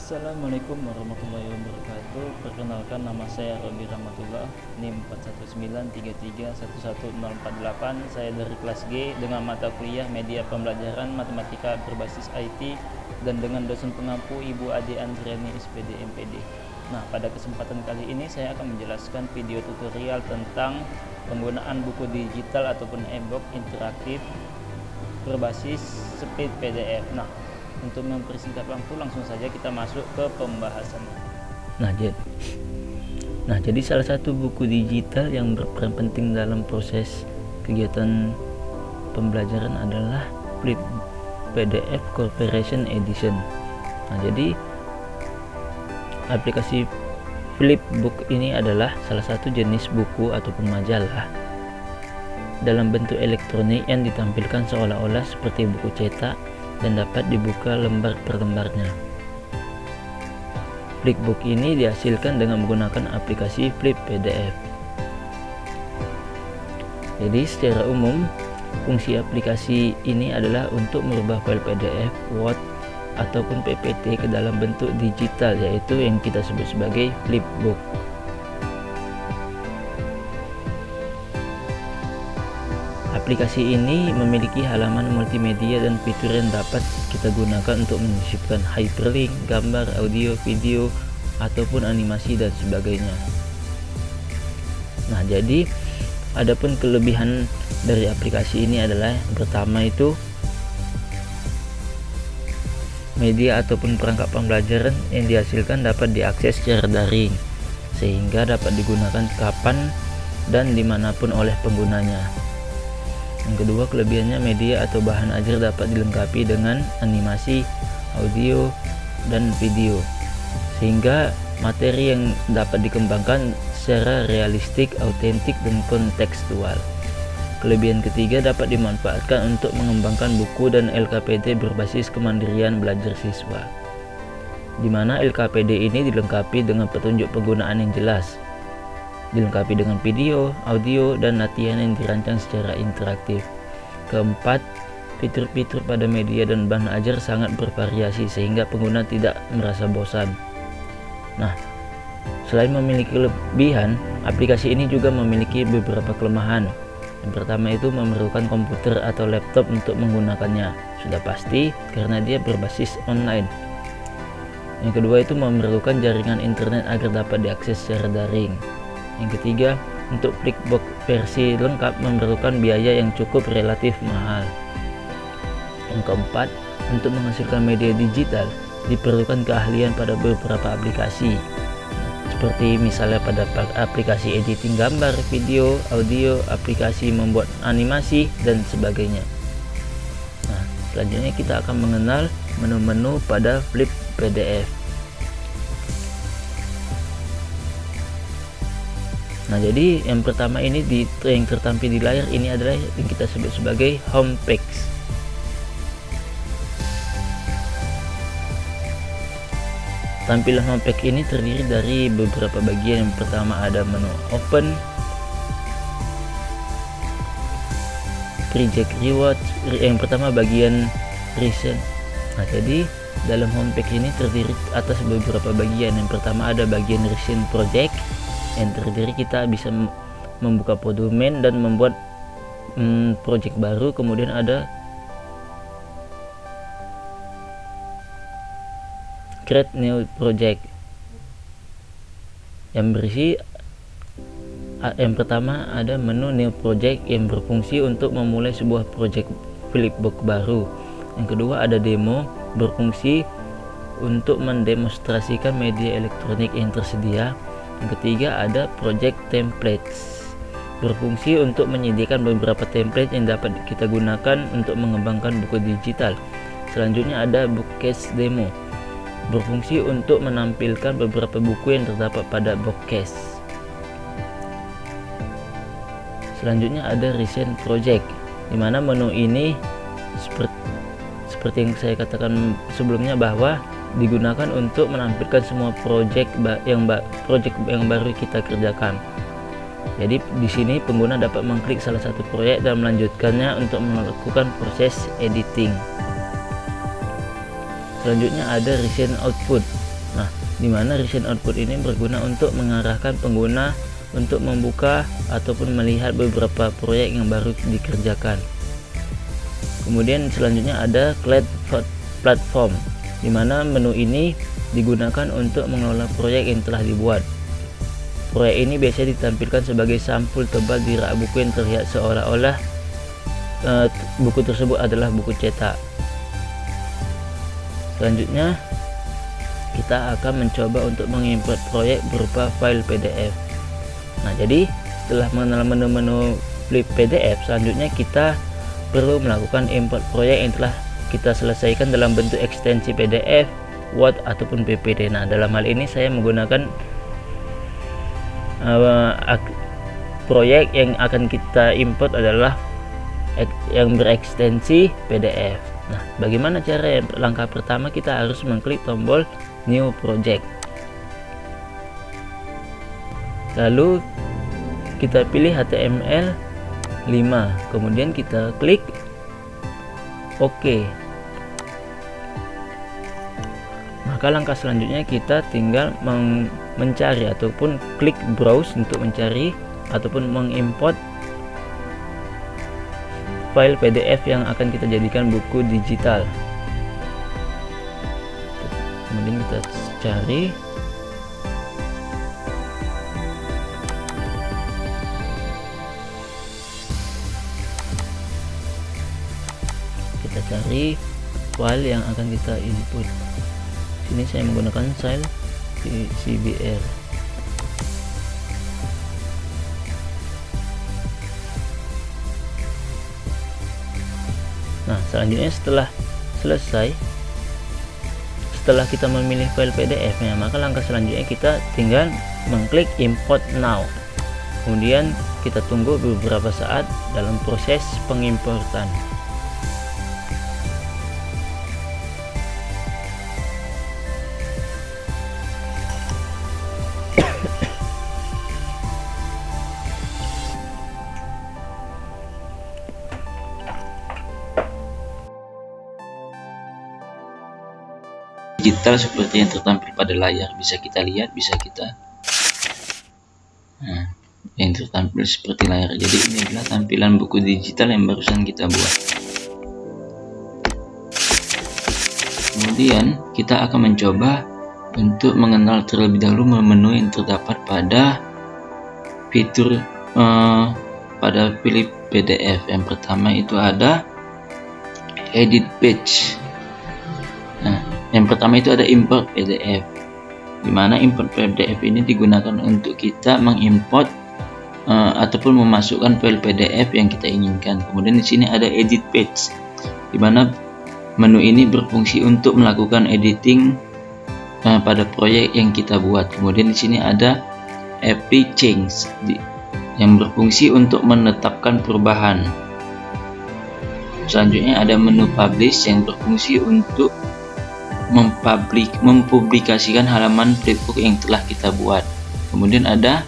Assalamualaikum warahmatullahi wabarakatuh. Perkenalkan, nama saya Robi Rahmatullah, NIM 41933111048. Saya dari kelas G dengan mata kuliah Media Pembelajaran Matematika berbasis IT dan dengan dosen pengampu Ibu Ade Andriani SPD MPD. Nah, pada kesempatan kali ini saya akan menjelaskan video tutorial tentang penggunaan buku digital ataupun e-book interaktif berbasis split PDF. Untuk mempersingkat waktu, langsung saja kita masuk ke pembahasan. Jadi salah satu buku digital yang berperan penting dalam proses kegiatan pembelajaran adalah Flip PDF Corporation Edition. Jadi aplikasi Flipbook ini adalah salah satu jenis buku ataupun majalah dalam bentuk elektronik yang ditampilkan seolah-olah seperti buku cetak dan dapat dibuka lembar per lembarnya. Flipbook ini dihasilkan dengan menggunakan aplikasi Flip PDF. Jadi secara umum, fungsi aplikasi ini adalah untuk merubah file PDF, Word, ataupun PPT ke dalam bentuk digital, yaitu yang kita sebut sebagai Flipbook. Aplikasi ini memiliki halaman multimedia dan fitur yang dapat kita gunakan untuk menyisipkan hyperlink, gambar, audio, video, ataupun animasi dan sebagainya. Jadi adapun kelebihan dari aplikasi ini adalah yang pertama itu media ataupun perangkat pembelajaran yang dihasilkan dapat diakses secara daring sehingga dapat digunakan kapan dan dimanapun oleh penggunanya. Yang kedua, kelebihannya media atau bahan ajar dapat dilengkapi dengan animasi, audio, dan video sehingga materi yang dapat dikembangkan secara realistik, autentik, dan kontekstual. Kelebihan ketiga, dapat dimanfaatkan untuk mengembangkan buku dan LKPD berbasis kemandirian belajar siswa, di mana LKPD ini dilengkapi dengan petunjuk penggunaan yang jelas, dilengkapi dengan video, audio, dan latihan yang dirancang secara interaktif. Keempat, fitur-fitur pada media dan bahan ajar sangat bervariasi sehingga pengguna tidak merasa bosan. Selain memiliki kelebihan, aplikasi ini juga memiliki beberapa kelemahan. Yang pertama itu memerlukan komputer atau laptop untuk menggunakannya, sudah pasti karena dia berbasis online. Yang kedua itu memerlukan jaringan internet agar dapat diakses secara daring. Yang ketiga, untuk Flipbook versi lengkap memerlukan biaya yang cukup relatif mahal. Yang keempat, untuk menghasilkan media digital diperlukan keahlian pada beberapa aplikasi, seperti misalnya pada aplikasi editing gambar, video, audio, aplikasi membuat animasi, dan sebagainya. Selanjutnya kita akan mengenal menu-menu pada Flip PDF. Jadi yang pertama ini yang tertampil di layar ini adalah yang kita sebut sebagai home page. Tampilan home page ini terdiri dari beberapa bagian. Yang pertama ada menu open, project reward. Yang pertama bagian recent. Jadi dalam home page ini terdiri atas beberapa bagian. Yang pertama ada bagian recent project yang terdiri kita bisa membuka domain dan membuat project baru. Kemudian ada create new project yang berisi yang pertama ada menu new project yang berfungsi untuk memulai sebuah project Flipbook baru. Yang kedua ada demo, berfungsi untuk mendemonstrasikan media elektronik yang tersedia. Yang ketiga ada project templates, berfungsi untuk menyediakan beberapa template yang dapat kita gunakan untuk mengembangkan buku digital. Selanjutnya ada bookcase demo, berfungsi untuk menampilkan beberapa buku yang terdapat pada bookcase. Selanjutnya ada recent project, di mana menu ini seperti yang saya katakan sebelumnya bahwa digunakan untuk menampilkan semua project yang baru kita kerjakan. Jadi di sini pengguna dapat mengklik salah satu proyek dan melanjutkannya untuk melakukan proses editing. Selanjutnya ada recent output, di mana recent output ini berguna untuk mengarahkan pengguna untuk membuka ataupun melihat beberapa proyek yang baru dikerjakan. Kemudian selanjutnya ada Cloud Platform, di mana menu ini digunakan untuk mengelola proyek yang telah dibuat. Proyek ini biasanya ditampilkan sebagai sampul tebal di rak buku yang terlihat seolah-olah buku tersebut adalah buku cetak. Selanjutnya kita akan mencoba untuk mengimport proyek berupa file PDF. Nah, jadi setelah mengenal menu-menu PDF, selanjutnya kita perlu melakukan import proyek yang telah kita selesaikan dalam bentuk ekstensi PDF, Word ataupun PPT. Nah, dalam hal ini saya menggunakan proyek yang akan kita import adalah yang berekstensi PDF. Nah, bagaimana cara? Langkah pertama kita harus mengklik tombol New Project. Lalu kita pilih HTML 5, kemudian kita klik OK. Maka langkah selanjutnya kita tinggal mencari ataupun klik browse untuk mencari ataupun mengimport file PDF yang akan kita jadikan buku digital. Kemudian kita cari, file yang akan kita input. Sini saya menggunakan file CBR. Nah, selanjutnya setelah kita memilih file PDF-nya, maka langkah selanjutnya kita tinggal mengklik import now. Kemudian kita tunggu beberapa saat dalam proses pengimportan. Digital seperti yang tertampil pada layar, bisa kita lihat, yang tertampil seperti layar. Jadi ini adalah tampilan buku digital yang barusan kita buat. Kemudian kita akan mencoba untuk mengenal terlebih dahulu menu yang terdapat pada fitur pada pilih PDF. Yang pertama itu ada Edit Page. Nah, yang pertama itu ada import PDF, di mana import PDF ini digunakan untuk kita mengimport ataupun memasukkan file PDF yang kita inginkan. Kemudian di sini ada edit page, di mana menu ini berfungsi untuk melakukan editing pada proyek yang kita buat. Kemudian di sini ada apply change yang berfungsi untuk menetapkan perubahan. Selanjutnya ada menu publish yang berfungsi untuk mempublikasikan halaman flipbook yang telah kita buat. Kemudian ada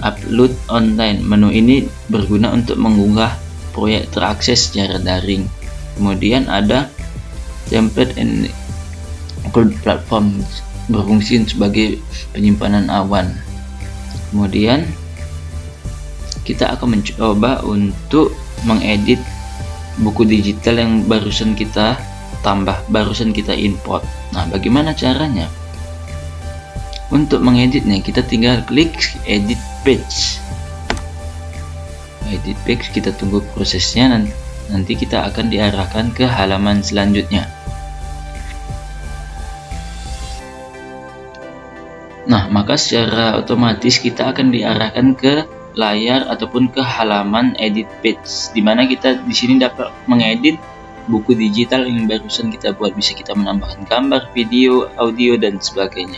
upload online. Menu ini berguna untuk mengunggah proyek terakses secara daring. Kemudian ada template and cloud platform, berfungsi sebagai penyimpanan awan. Kemudian kita akan mencoba untuk mengedit buku digital yang barusan kita import. Nah, bagaimana caranya? Untuk mengeditnya, kita tinggal klik edit page. Edit page, kita tunggu prosesnya, nanti kita akan diarahkan ke halaman selanjutnya. Nah, maka secara otomatis kita akan diarahkan ke layar ataupun ke halaman edit page, di mana kita di sini dapat mengedit buku digital yang barusan kita buat. Bisa kita menambahkan gambar, video, audio, dan sebagainya.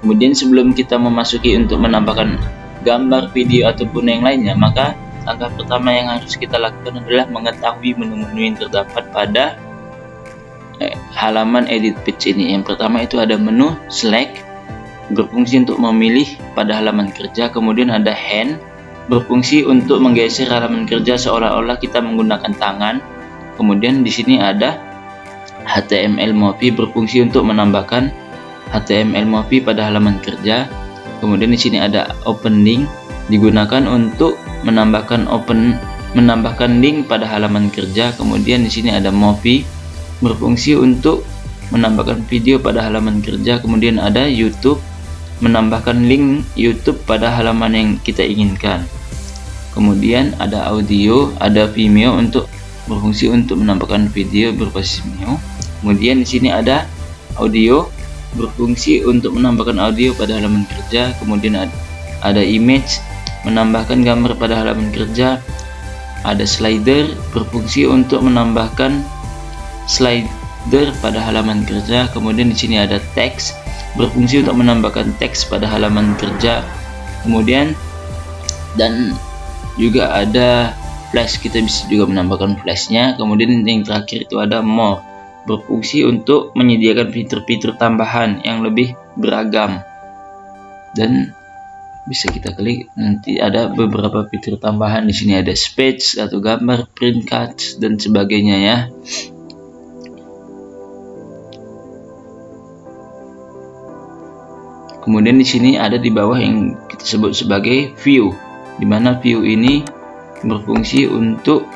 Kemudian sebelum kita memasuki untuk menambahkan gambar, video, ataupun yang lainnya, maka langkah pertama yang harus kita lakukan adalah mengetahui menu-menu yang terdapat pada halaman edit page ini. Yang pertama itu ada menu select, berfungsi untuk memilih pada halaman kerja. Kemudian ada hand, berfungsi untuk menggeser halaman kerja seolah-olah kita menggunakan tangan. Kemudian di sini ada HTML Movie, berfungsi untuk menambahkan HTML Movie pada halaman kerja. Kemudian di sini ada open link, digunakan untuk menambahkan link pada halaman kerja. Kemudian di sini ada Movie, berfungsi untuk menambahkan video pada halaman kerja. Kemudian ada YouTube, menambahkan link YouTube pada halaman yang kita inginkan. Kemudian ada audio, ada Vimeo untuk berfungsi untuk menambahkan video berbasis Vimeo. Kemudian di sini ada audio, berfungsi untuk menambahkan audio pada halaman kerja. Kemudian ada image, menambahkan gambar pada halaman kerja. Ada slider, berfungsi untuk menambahkan slider pada halaman kerja. Kemudian di sini ada teks, berfungsi untuk menambahkan teks pada halaman kerja. Kemudian dan juga ada flash, kita bisa juga menambahkan flashnya. Kemudian yang terakhir itu ada more, berfungsi untuk menyediakan fitur-fitur tambahan yang lebih beragam, dan bisa kita klik, nanti ada beberapa fitur tambahan. Di sini ada speech atau gambar, print cards dan sebagainya ya. Kemudian di sini ada di bawah yang kita sebut sebagai view, di mana view ini berfungsi untuk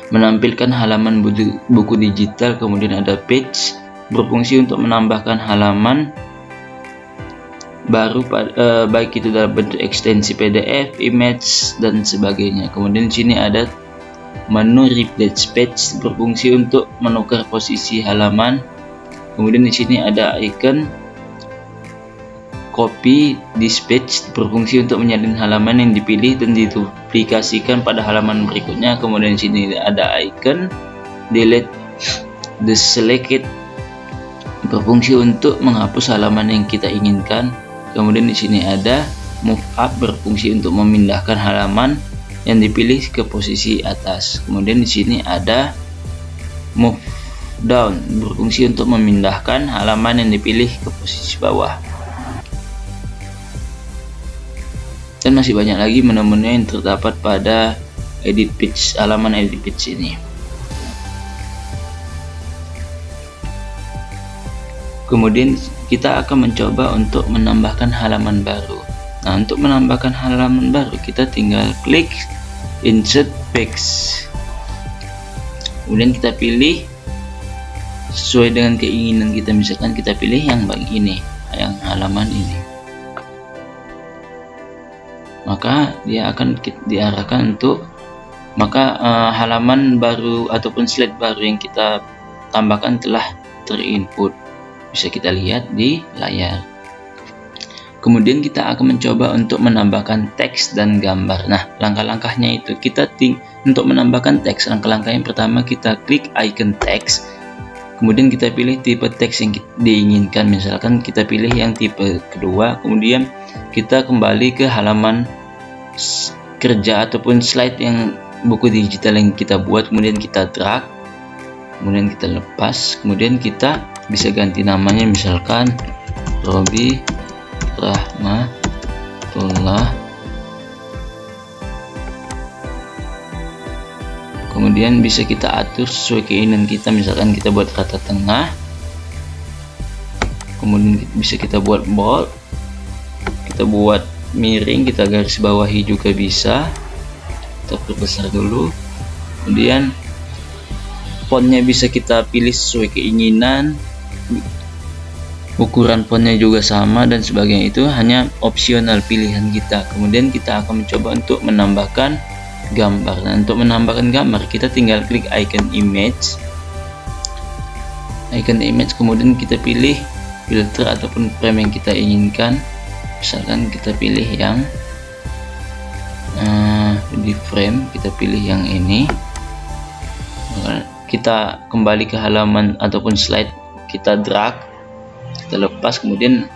menampilkan halaman buku digital. Kemudian ada page, berfungsi untuk menambahkan halaman baru baik itu dalam bentuk ekstensi PDF, image dan sebagainya. Kemudian di sini ada menu replace page, berfungsi untuk menukar posisi halaman. Kemudian di sini ada icon copy dispatch, berfungsi untuk menyalin halaman yang dipilih dan diduplikasikan pada halaman berikutnya. Kemudian di sini ada icon delete the selected, berfungsi untuk menghapus halaman yang kita inginkan. Kemudian di sini ada move up, berfungsi untuk memindahkan halaman yang dipilih ke posisi atas. Kemudian di sini ada move down, berfungsi untuk memindahkan halaman yang dipilih ke posisi bawah. Dan masih banyak lagi menu-menu yang terdapat pada edit page, halaman edit page ini. Kemudian kita akan mencoba untuk menambahkan halaman baru. Nah, untuk menambahkan halaman baru kita tinggal klik insert page. Kemudian kita pilih sesuai dengan keinginan kita, misalkan kita pilih yang bagian ini, yang halaman ini. Maka dia akan diarahkan untuk halaman baru ataupun slide baru yang kita tambahkan telah terinput, bisa kita lihat di layar. Kemudian kita akan mencoba untuk menambahkan teks dan gambar. Nah, langkah-langkahnya itu untuk menambahkan teks, langkah-langkah yang pertama kita klik icon teks. Kemudian kita pilih tipe teks yang diinginkan, misalkan kita pilih yang tipe kedua. Kemudian kita kembali ke halaman kerja ataupun slide yang buku digital yang kita buat. Kemudian kita drag, kemudian kita lepas. Kemudian kita bisa ganti namanya, misalkan Robi Rahmatullah. Kemudian bisa kita atur sesuai keinginan kita, misalkan kita buat kata tengah. Kemudian bisa kita buat bold, kita buat miring, kita garis bawahi juga bisa. Kita perbesar dulu. Kemudian fontnya bisa kita pilih sesuai keinginan, ukuran fontnya juga sama dan sebagainya. Itu hanya opsional pilihan kita. Kemudian kita akan mencoba untuk menambahkan gambar. Nah, untuk menambahkan gambar kita tinggal klik icon image, kemudian kita pilih filter ataupun frame yang kita inginkan. Misalkan kita pilih yang di frame, kita pilih yang ini. Kita kembali ke halaman ataupun slide, kita drag, kita lepas. Kemudian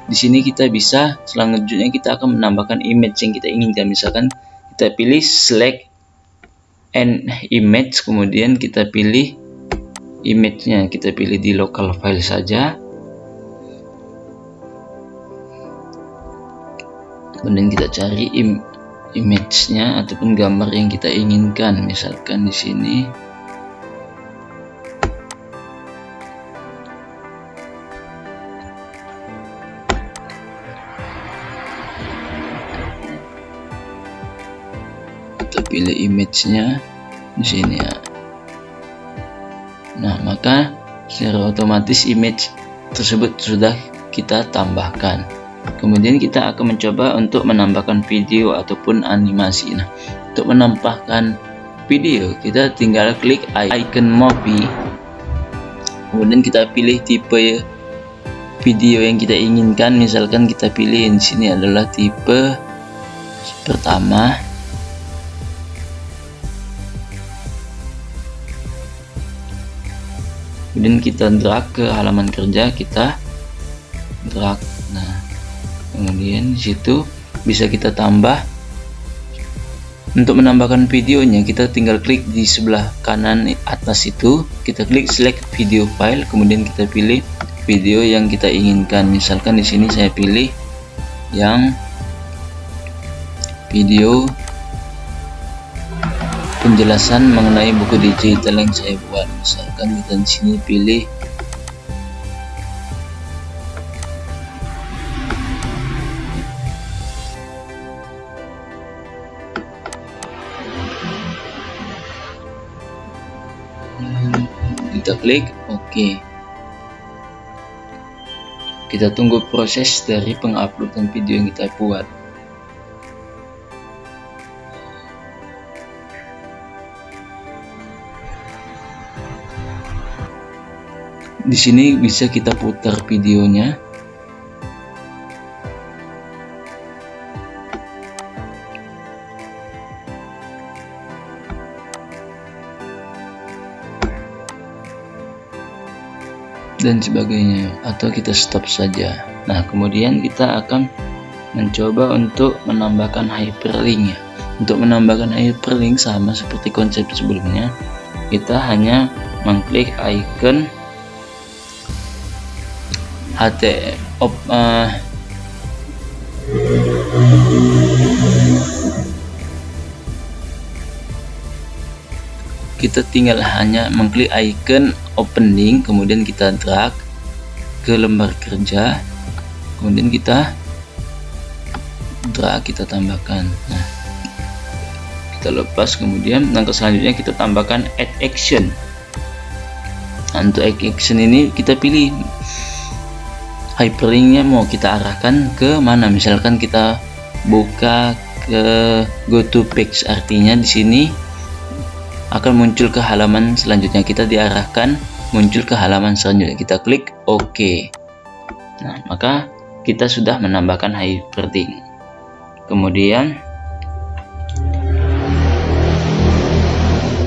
di sini kita bisa, selanjutnya kita akan menambahkan image yang kita inginkan. Misalkan kita pilih select an image, kemudian kita pilih image-nya, kita pilih di local file saja. Kemudian kita cari image-nya ataupun gambar yang kita inginkan. Misalkan di sini pilih image-nya di sini ya. Nah, maka secara otomatis image tersebut sudah kita tambahkan. Kemudian kita akan mencoba untuk menambahkan video ataupun animasi. Nah, untuk menambahkan video, kita tinggal klik icon movie. Kemudian kita pilih tipe video yang kita inginkan. Misalkan kita pilih di sini adalah tipe pertama. Kemudian kita drag ke halaman kerja, kita drag. Nah, kemudian di situ bisa kita tambah. Untuk menambahkan videonya, kita tinggal klik di sebelah kanan atas itu, kita klik select video file, kemudian kita pilih video yang kita inginkan. Misalkan di sini saya pilih yang video penjelasan mengenai buku digital yang saya buat. Misalkan kita di sini pilih kita klik OK. Kita tunggu proses dari penguploadan video yang kita buat. Di sini bisa kita putar videonya. Dan sebagainya, atau kita stop saja. Nah, kemudian kita akan mencoba untuk menambahkan hyperlink ya. Untuk menambahkan hyperlink sama seperti konsep sebelumnya, kita hanya mengklik icon kita tinggal hanya mengklik icon open link, kemudian kita drag ke lembar kerja, kemudian kita drag, kita tambahkan. Nah, kita lepas, kemudian langkah selanjutnya kita tambahkan add action. Nah, untuk add action ini kita pilih hyperlinknya mau kita arahkan ke mana. Misalkan kita buka ke go to page, artinya di sini akan muncul ke halaman selanjutnya, kita diarahkan muncul ke halaman selanjutnya, kita klik OK. Nah, maka kita sudah menambahkan hyperlink. Kemudian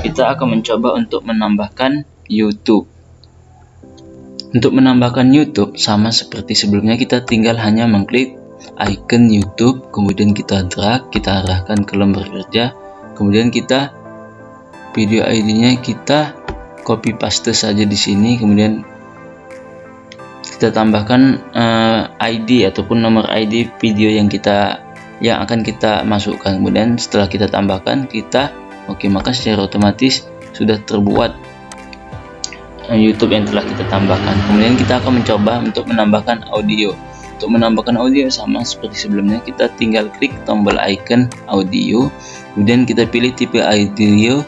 kita akan mencoba untuk menambahkan YouTube. Untuk menambahkan YouTube sama seperti sebelumnya, kita tinggal hanya mengklik icon YouTube, kemudian kita drag, kita arahkan ke lembar kerja, kemudian kita video ID-nya kita copy paste saja di sini, kemudian kita tambahkan ID ataupun nomor ID video yang akan kita masukkan. Kemudian setelah kita tambahkan, kita oke, maka secara otomatis sudah terbuat YouTube yang telah kita tambahkan. Kemudian kita akan mencoba untuk menambahkan audio. Untuk menambahkan audio sama seperti sebelumnya, kita tinggal klik tombol icon audio, kemudian kita pilih tipe audio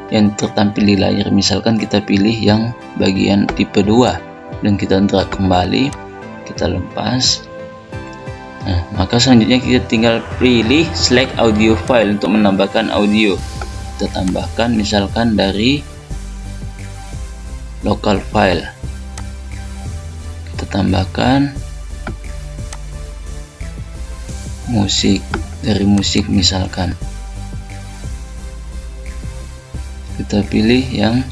yang tertampil di layar. Misalkan kita pilih yang bagian tipe 2 dan kita drag kembali, kita lepas. Nah, maka selanjutnya kita tinggal pilih select audio file untuk menambahkan audio. Kita tambahkan misalkan dari local file, kita tambahkan musik, dari musik misalkan kita pilih yang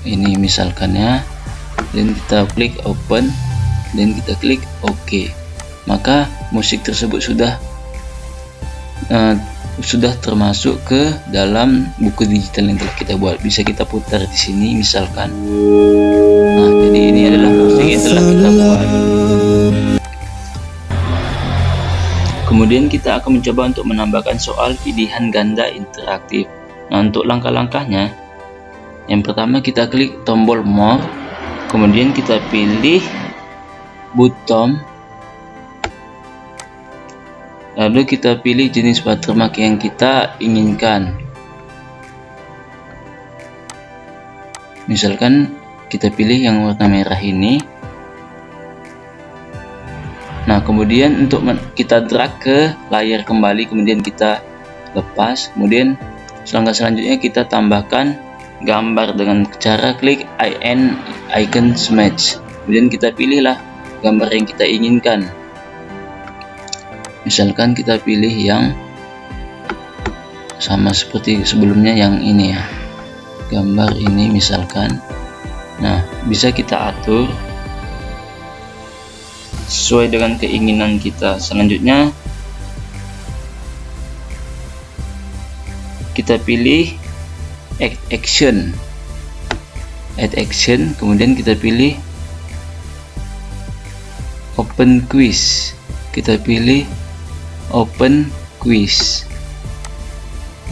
ini misalkan ya, dan kita klik open dan kita klik OK. Maka musik tersebut sudah termasuk ke dalam buku digital yang telah kita buat. Bisa kita putar di sini misalkan. Nah, jadi ini adalah musik yang telah kita buat. Kemudian kita akan mencoba untuk menambahkan soal pilihan ganda interaktif. Nah, untuk langkah-langkahnya, yang pertama kita klik tombol more, kemudian kita pilih button, lalu kita pilih jenis watermark yang kita inginkan. Misalkan kita pilih yang warna merah ini. Nah, kemudian untuk kita drag ke layar kembali, kemudian kita lepas. Kemudian langkah selanjutnya kita tambahkan gambar dengan cara klik icon match. Kemudian kita pilihlah gambar yang kita inginkan. Misalkan kita pilih yang sama seperti sebelumnya, yang ini ya, gambar ini misalkan. Nah, bisa kita atur sesuai dengan keinginan kita. Selanjutnya kita pilih add action, kemudian kita pilih open quiz, kita pilih open quiz.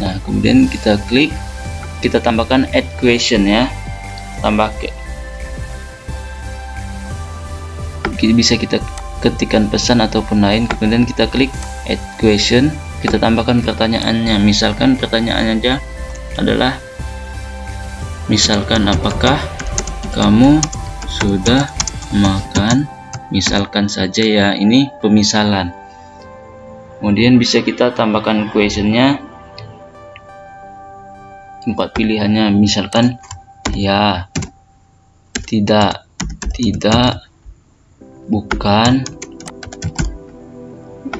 Nah, kemudian kita klik, kita tambahkan add question ya, bisa kita ketikkan pesan ataupun lain. Kemudian kita klik add question, kita tambahkan pertanyaannya. Misalkan pertanyaannya aja adalah, misalkan apakah kamu sudah makan, misalkan saja ya, ini pemisalan. Kemudian bisa kita tambahkan questionnya, 4 pilihannya, misalkan ya, tidak, bukan,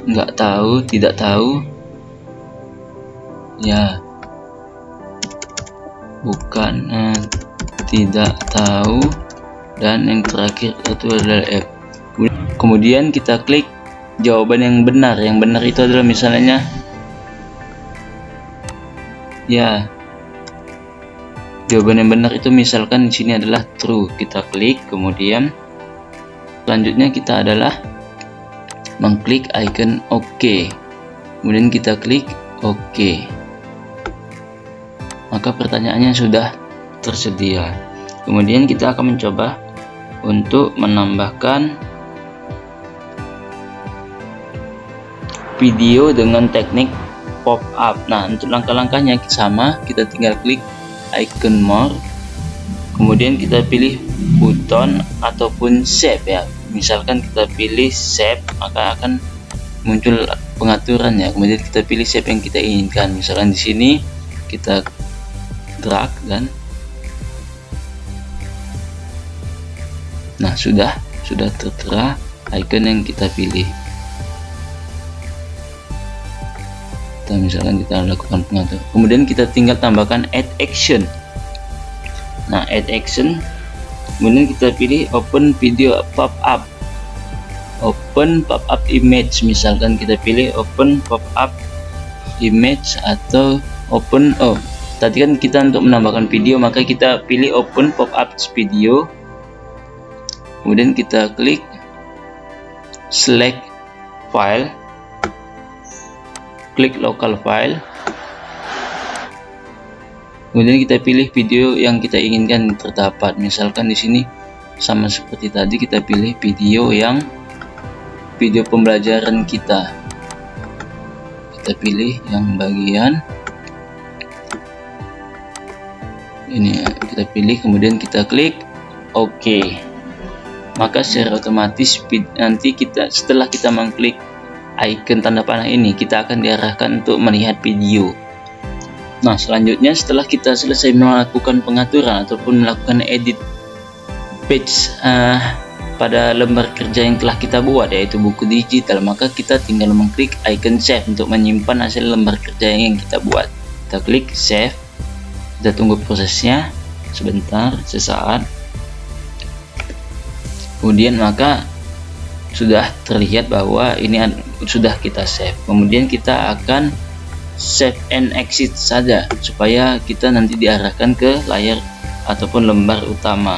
nggak tahu, tidak tahu, ya, bukan, tidak tahu, dan yang terakhir itu adalah F. Kemudian kita klik jawaban yang benar. Yang benar itu adalah misalnya ya, jawaban yang benar itu misalkan di sini adalah true. Kita klik, kemudian selanjutnya kita adalah mengklik icon OK. Kemudian kita klik OK. Maka pertanyaannya sudah tersedia. Kemudian kita akan mencoba untuk menambahkan video dengan teknik pop up. Nah, untuk langkah-langkahnya sama, kita tinggal klik icon more, kemudian kita pilih button ataupun save ya. Misalkan kita pilih save, maka akan muncul pengaturan ya. Kemudian kita pilih save yang kita inginkan. Misalkan di sini kita drag dan nah, sudah tertera icon yang kita pilih. Misalkan kita lakukan pengatur, kemudian kita tinggal tambahkan add action. Nah, add action, kemudian kita pilih open video pop up, open pop up image. Misalkan kita pilih open pop up image atau open, tadi kan kita untuk menambahkan video, maka kita pilih open pop up video. Kemudian kita klik select file, klik local file, kemudian kita pilih video yang kita inginkan terdapat. Misalkan di sini sama seperti tadi, kita pilih video pembelajaran kita. Kita pilih yang bagian ini ya, kita pilih, kemudian kita klik OK. Maka secara otomatis nanti setelah kita mengklik icon tanda panah ini, kita akan diarahkan untuk melihat video. Nah, selanjutnya setelah kita selesai melakukan pengaturan ataupun melakukan edit page pada lembar kerja yang telah kita buat, yaitu buku digital, maka kita tinggal mengklik icon save untuk menyimpan hasil lembar kerja yang kita buat. Kita klik save, kita tunggu prosesnya sebentar, sesaat. Kemudian maka sudah terlihat bahwa ini sudah kita save. Kemudian kita akan save and exit saja supaya kita nanti diarahkan ke layar ataupun lembar utama.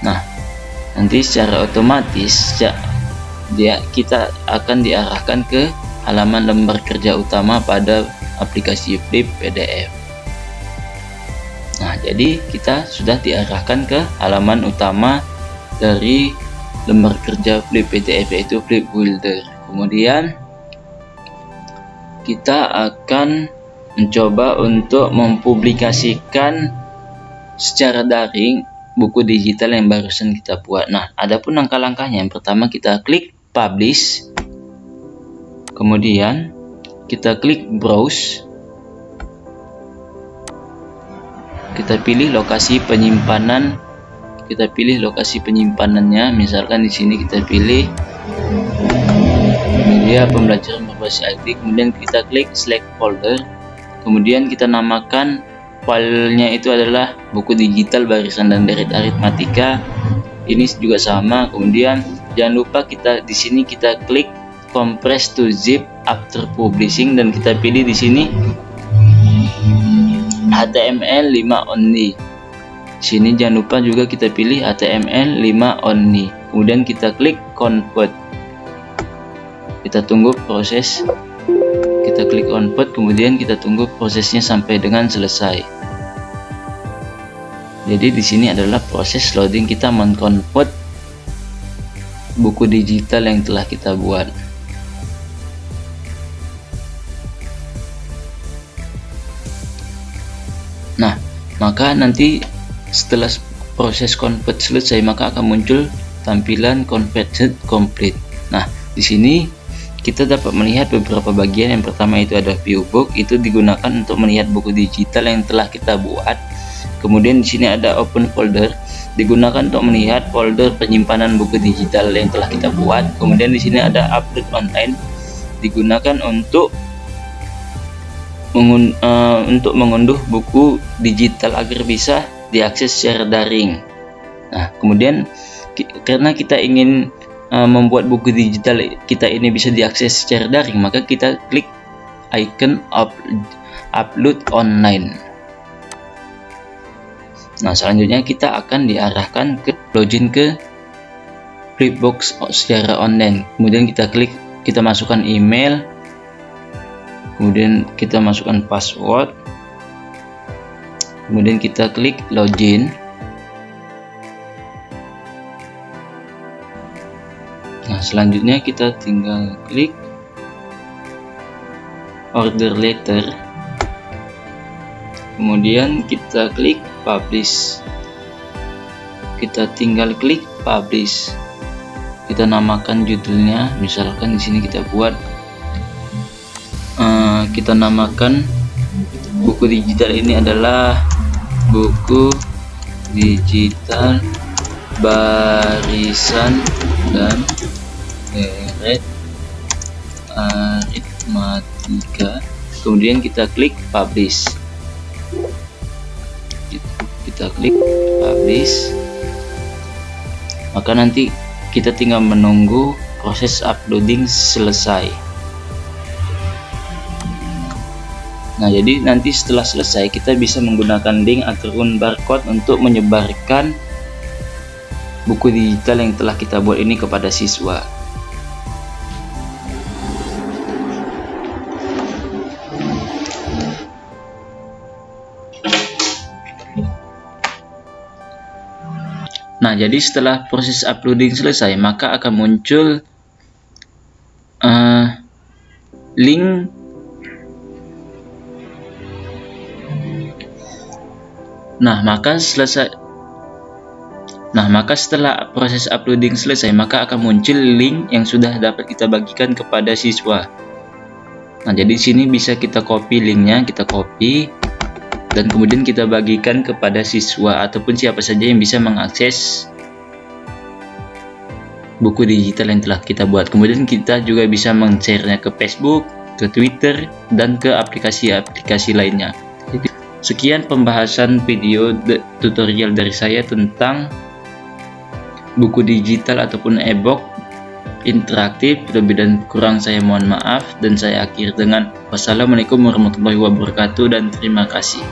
Nah, nanti secara otomatis kita akan diarahkan ke halaman lembar kerja utama pada aplikasi Flip PDF. Nah, jadi kita sudah diarahkan ke halaman utama dari lembar kerja Flip PDF, yaitu Flip Builder. Kemudian kita akan mencoba untuk mempublikasikan secara daring buku digital yang barusan kita buat. Nah, adapun langkah-langkahnya, yang pertama kita klik publish, kemudian kita klik browse, kita pilih lokasi penyimpanan, kita pilih lokasi penyimpanannya. Misalkan di sini kita pilih media pembelajaran berbasis IT, kemudian kita klik select folder, kemudian kita namakan filenya itu adalah buku digital barisan dan deret aritmatika. Ini juga sama. Kemudian jangan lupa kita di sini kita klik compress to zip after publishing dan kita pilih di sini HTML5 only. Sini jangan lupa juga kita pilih HTML5 only. Kemudian kita klik convert. Kita tunggu proses. Kita klik convert, kemudian kita tunggu prosesnya sampai dengan selesai. Jadi di sini adalah proses loading kita mengconvert buku digital yang telah kita buat. Nah, maka nanti setelah proses convert selesai, maka akan muncul tampilan converted complete. Nah, di sini kita dapat melihat beberapa bagian. Yang pertama itu ada view book, itu digunakan untuk melihat buku digital yang telah kita buat. Kemudian di sini ada open folder, digunakan untuk melihat folder penyimpanan buku digital yang telah kita buat. Kemudian di sini ada upload online, digunakan untuk mengunduh buku digital agar bisa diakses secara daring. Nah, kemudian karena kita ingin membuat buku digital kita ini bisa diakses secara daring, maka kita klik icon upload online. Nah, selanjutnya kita akan diarahkan ke login ke Flipbox secara online. Kemudian kita klik, kita masukkan email, kemudian kita masukkan password, kemudian kita klik login. Nah, selanjutnya kita tinggal klik order letter, kemudian kita klik publish. Kita tinggal klik publish, kita namakan judulnya. Misalkan di sini kita buat kita namakan buku digital ini adalah buku digital barisan dan deret aritmatika. Kemudian kita klik publish. Kita klik publish, maka nanti kita tinggal menunggu proses uploading selesai. Nah, jadi nanti setelah selesai kita bisa menggunakan link ataupun barcode untuk menyebarkan buku digital yang telah kita buat ini kepada siswa. Nah, jadi setelah proses uploading selesai, maka akan muncul link maka setelah proses uploading selesai, maka akan muncul link yang sudah dapat kita bagikan kepada siswa. Nah, jadi di sini bisa kita copy linknya, kita copy dan kemudian kita bagikan kepada siswa ataupun siapa saja yang bisa mengakses buku digital yang telah kita buat. Kemudian kita juga bisa men-share-nya ke Facebook, ke Twitter, dan ke aplikasi-aplikasi lainnya. Jadi, sekian pembahasan video tutorial dari saya tentang buku digital ataupun e-book interaktif. Lebih dan kurang saya mohon maaf, dan saya akhiri dengan wassalamualaikum warahmatullahi wabarakatuh dan terima kasih.